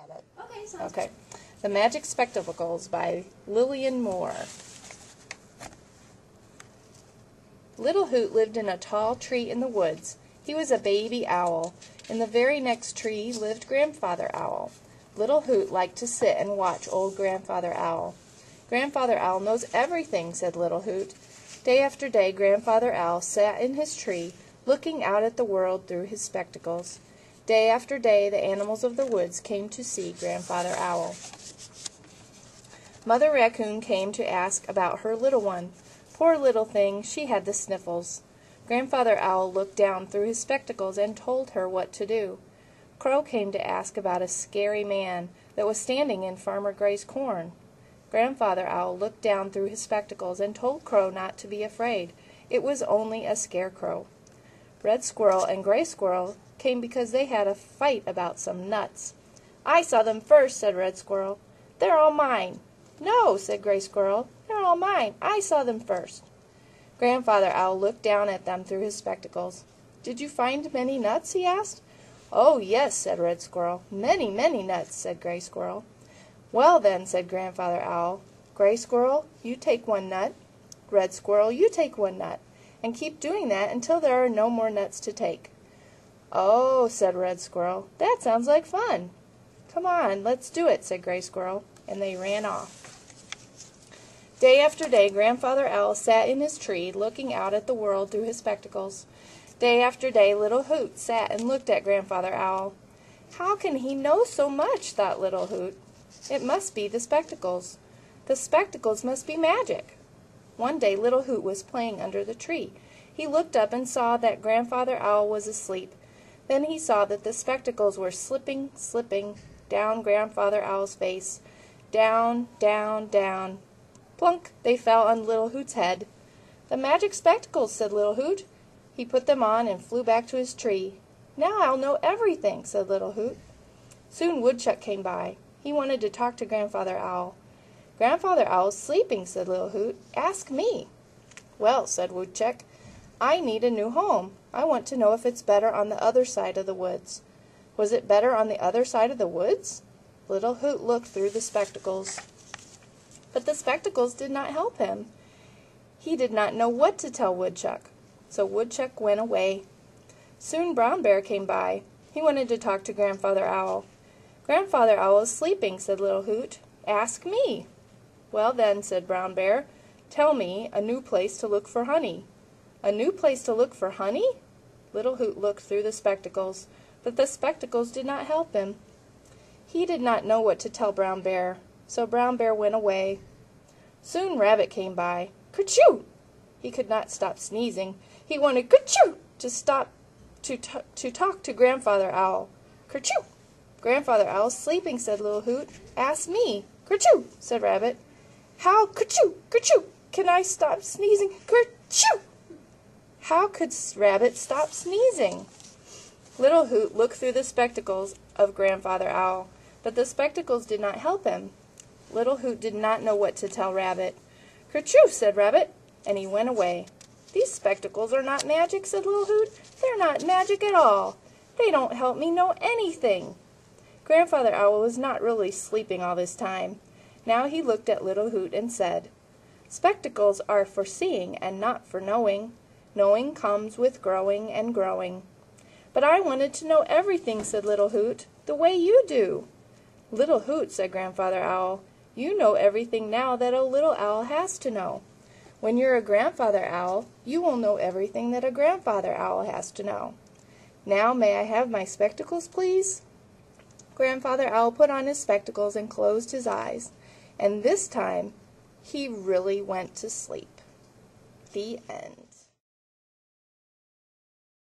at it. Okay, sounds Okay. The Magic Spectacles by Lillian Moore. Little Hoot lived in a tall tree in the woods. He was a baby owl. In the very next tree lived Grandfather Owl. Little Hoot liked to sit and watch old Grandfather Owl. Grandfather Owl knows everything, said Little Hoot. Day after day, Grandfather Owl sat in his tree, looking out at the world through his spectacles. Day after day, the animals of the woods came to see Grandfather Owl. Mother Raccoon came to ask about her little one. Poor little thing, she had the sniffles. Grandfather Owl looked down through his spectacles and told her what to do. Crow came to ask about a scary man that was standing in Farmer Gray's corn. Grandfather Owl looked down through his spectacles and told Crow not to be afraid. It was only a scarecrow. Red Squirrel and Gray Squirrel came because they had a fight about some nuts. I saw them first, said Red Squirrel. They're all mine. No, said Gray Squirrel. They're all mine. I saw them first. Grandfather Owl looked down at them through his spectacles. Did you find many nuts? He asked. Oh, yes, said Red Squirrel. Many, many nuts, said Gray Squirrel. Well, then, said Grandfather Owl, Gray Squirrel, you take one nut. Red Squirrel, you take one nut. And keep doing that until there are no more nuts to take. Oh, said Red Squirrel, that sounds like fun. Come on, let's do it, said Gray Squirrel, and they ran off. Day after day, Grandfather Owl sat in his tree, looking out at the world through his spectacles. Day after day, Little Hoot sat and looked at Grandfather Owl. How can he know so much, thought Little Hoot. It must be the spectacles. The spectacles must be magic. One day, Little Hoot was playing under the tree. He looked up and saw that Grandfather Owl was asleep. Then he saw that the spectacles were slipping down Grandfather Owl's face. Down, down, down. Plunk! They fell on Little Hoot's head. The magic spectacles, said Little Hoot. He put them on and flew back to his tree. Now I'll know everything, said Little Hoot. Soon Woodchuck came by. He wanted to talk to Grandfather Owl. Grandfather Owl's sleeping, said Little Hoot. Ask me. Well, said Woodchuck, I need a new home. I want to know if it's better on the other side of the woods. Was it better on the other side of the woods? Little Hoot looked through the spectacles. But the spectacles did not help him. He did not know what to tell Woodchuck. So Woodchuck went away. Soon Brown Bear came by. He wanted to talk to Grandfather Owl. Grandfather Owl is sleeping, said Little Hoot. Ask me. Well then, said Brown Bear, tell me a new place to look for honey. A new place to look for honey? Little Hoot looked through the spectacles, but the spectacles did not help him. He did not know what to tell Brown Bear, so Brown Bear went away. Soon Rabbit came by. Kerchoo! He could not stop sneezing. He wanted kerchoo to stop to talk to Grandfather Owl. Kerchoo! Grandfather Owl's sleeping, said Little Hoot. Ask me. Kerchoo! Said Rabbit. How kerchoo, kerchoo, can I stop sneezing? Kerchoo! How could Rabbit stop sneezing? Little Hoot looked through the spectacles of Grandfather Owl, but the spectacles did not help him. Little Hoot did not know what to tell Rabbit. Kerchoo, said Rabbit, and he went away. These spectacles are not magic, said Little Hoot. They're not magic at all. They don't help me know anything. Grandfather Owl was not really sleeping all this time. Now he looked at Little Hoot and said, Spectacles are for seeing and not for knowing. Knowing comes with growing and growing. But I wanted to know everything, said Little Hoot, the way you do. Little Hoot, said Grandfather Owl, you know everything now that a little owl has to know. When you're a Grandfather Owl, you will know everything that a Grandfather Owl has to know. Now may I have my spectacles, please? Grandfather Owl put on his spectacles and closed his eyes, and this time he really went to sleep. The end.